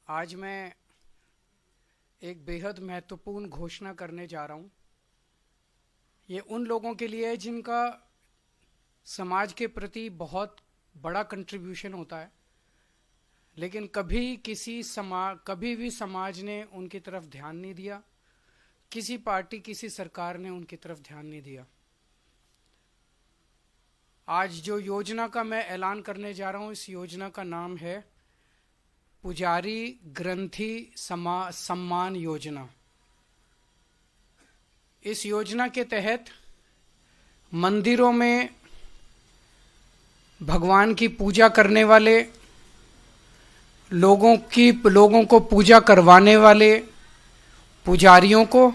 आज मैं एक बेहद महत्वपूर्ण घोषणा करने जा रहा हूँ। ये उन लोगों के लिए है जिनका समाज के प्रति बहुत बड़ा कंट्रीब्यूशन होता है, लेकिन कभी भी समाज ने उनकी तरफ ध्यान नहीं दिया, किसी पार्टी किसी सरकार ने उनकी तरफ ध्यान नहीं दिया। आज जो योजना का मैं ऐलान करने जा रहा हूँ, इस योजना का नाम है पुजारी ग्रंथी सम्मान योजना। इस योजना के तहत मंदिरों में भगवान की पूजा करने वाले लोगों को पूजा करवाने वाले पुजारियों को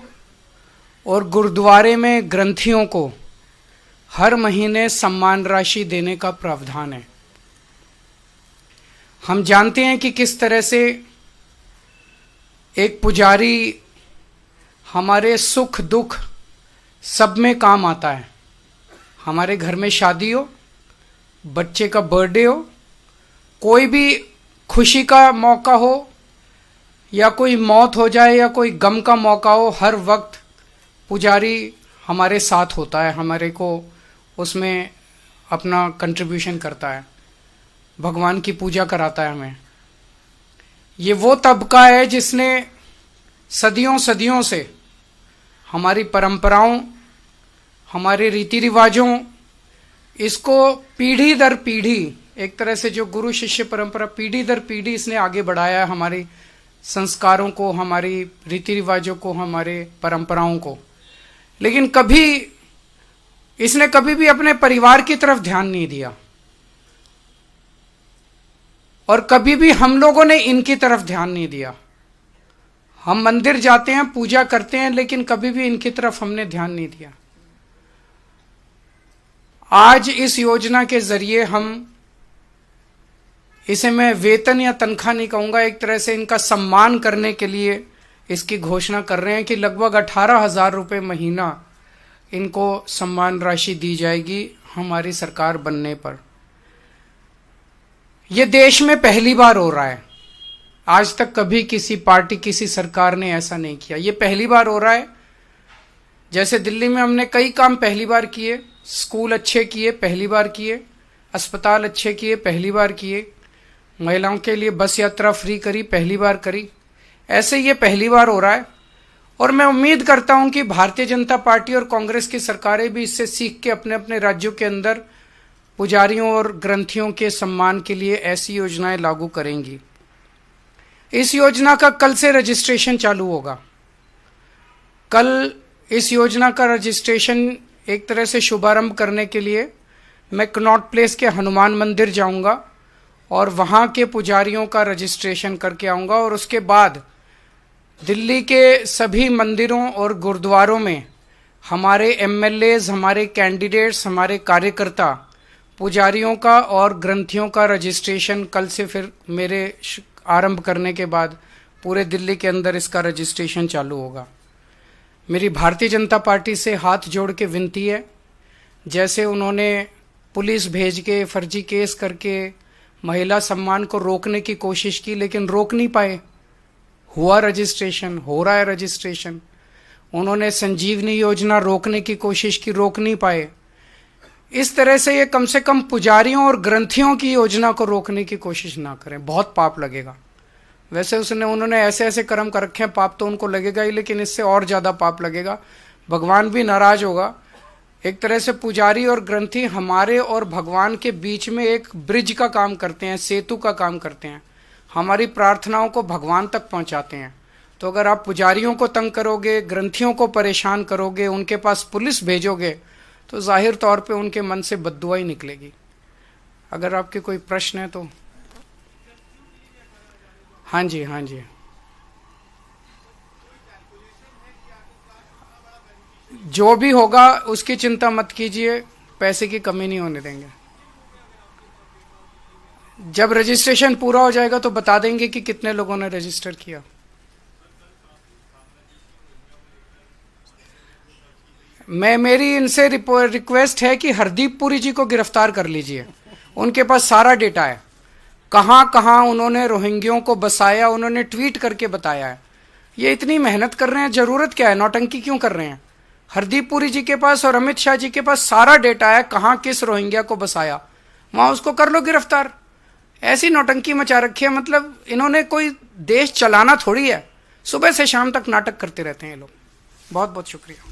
और गुरुद्वारे में ग्रंथियों को हर महीने सम्मान राशि देने का प्रावधान है। हम जानते हैं कि किस तरह से एक पुजारी हमारे सुख दुख सब में काम आता है। हमारे घर में शादी हो, बच्चे का बर्थडे हो, कोई भी खुशी का मौका हो या कोई मौत हो जाए या कोई गम का मौका हो, हर वक्त पुजारी हमारे साथ होता है, हमारे को उसमें अपना कंट्रीब्यूशन करता है, भगवान की पूजा कराता है हमें। ये वो तबका है जिसने सदियों से हमारी परंपराओं, हमारे रीति रिवाजों, इसको पीढ़ी दर पीढ़ी, एक तरह से जो गुरु शिष्य परंपरा पीढ़ी दर पीढ़ी इसने आगे बढ़ाया है, हमारी संस्कारों को, हमारी रीति रिवाजों को, हमारे परंपराओं को। लेकिन इसने कभी भी अपने परिवार की तरफ ध्यान नहीं दिया और कभी भी हम लोगों ने इनकी तरफ ध्यान नहीं दिया। हम मंदिर जाते हैं, पूजा करते हैं, लेकिन कभी भी इनकी तरफ हमने ध्यान नहीं दिया। आज इस योजना के जरिए इसे मैं वेतन या तनख्वाह नहीं कहूंगा, एक तरह से इनका सम्मान करने के लिए इसकी घोषणा कर रहे हैं कि लगभग 18,000 रुपये महीना इनको सम्मान राशि दी जाएगी हमारी सरकार बनने पर। यह देश में पहली बार हो रहा है। आज तक कभी किसी पार्टी, किसी सरकार ने ऐसा नहीं किया। यह पहली बार हो रहा है। जैसे दिल्ली में हमने कई काम पहली बार किए, स्कूल अच्छे किए, पहली बार किए, अस्पताल अच्छे किए, पहली बार किए, महिलाओं के लिए बस यात्रा फ्री करी, पहली बार करी। ऐसे ये पहली बार हो रहा है और मैं उम्मीद करता हूं कि भारतीय जनता पार्टी और कांग्रेस की सरकारें भी इससे सीख के अपने अपने राज्यों के अंदर पुजारियों और ग्रंथियों के सम्मान के लिए ऐसी योजनाएं लागू करेंगी। इस योजना का कल से रजिस्ट्रेशन चालू होगा। कल इस योजना का रजिस्ट्रेशन एक तरह से शुभारंभ करने के लिए मैं कनॉट प्लेस के हनुमान मंदिर जाऊंगा और वहां के पुजारियों का रजिस्ट्रेशन करके आऊंगा और उसके बाद दिल्ली के सभी मंदिरों और गुरुद्वारों में हमारे एमएलएज, हमारे कैंडिडेट्स, हमारे कार्यकर्ता पुजारियों का और ग्रंथियों का रजिस्ट्रेशन कल से फिर मेरे आरंभ करने के बाद पूरे दिल्ली के अंदर इसका रजिस्ट्रेशन चालू होगा। मेरी भारतीय जनता पार्टी से हाथ जोड़ के विनती है, जैसे उन्होंने पुलिस भेज के फर्जी केस करके महिला सम्मान को रोकने की कोशिश की लेकिन रोक नहीं पाए, हुआ रजिस्ट्रेशन, हो रहा है रजिस्ट्रेशन। उन्होंने संजीवनी योजना रोकने की कोशिश की, रोक नहीं पाए। इस तरह से ये कम से कम पुजारियों और ग्रंथियों की योजना को रोकने की कोशिश ना करें, बहुत पाप लगेगा। वैसे उन्होंने ऐसे ऐसे कर्म कर रखे हैं, पाप तो उनको लगेगा ही, लेकिन इससे और ज्यादा पाप लगेगा, भगवान भी नाराज होगा। एक तरह से पुजारी और ग्रंथी हमारे और भगवान के बीच में एक ब्रिज का काम करते हैं, सेतु का काम करते हैं, हमारी प्रार्थनाओं को भगवान तक पहुंचाते हैं। तो अगर आप पुजारियों को तंग करोगे, ग्रंथियों को परेशान करोगे, उनके पास पुलिस भेजोगे, तो जाहिर तौर पे उनके मन से बद्दुआ ही निकलेगी। अगर आपके कोई प्रश्न है तो। हाँ जी, हाँ जी। जो भी होगा उसकी चिंता मत कीजिए, पैसे की कमी नहीं होने देंगे। जब रजिस्ट्रेशन पूरा हो जाएगा तो बता देंगे कि कितने लोगों ने रजिस्टर किया। मेरी इनसे रिक्वेस्ट है कि हरदीप पुरी जी को गिरफ्तार कर लीजिए, उनके पास सारा डेटा है। कहां कहां उन्होंने रोहिंग्यों को बसाया, उन्होंने ट्वीट करके बताया है। ये इतनी मेहनत कर रहे हैं, जरूरत क्या है, नौटंकी क्यों कर रहे हैं? हरदीप पुरी जी के पास और अमित शाह जी के पास सारा डेटा है, कहां किस रोहिंग्या को बसाया, वहां उसको कर लो गिरफ्तार। ऐसी नौटंकी मचा रखी है, मतलब इन्होंने कोई देश चलाना थोड़ी है, सुबह से शाम तक नाटक करते रहते हैं ये लोग। बहुत बहुत शुक्रिया।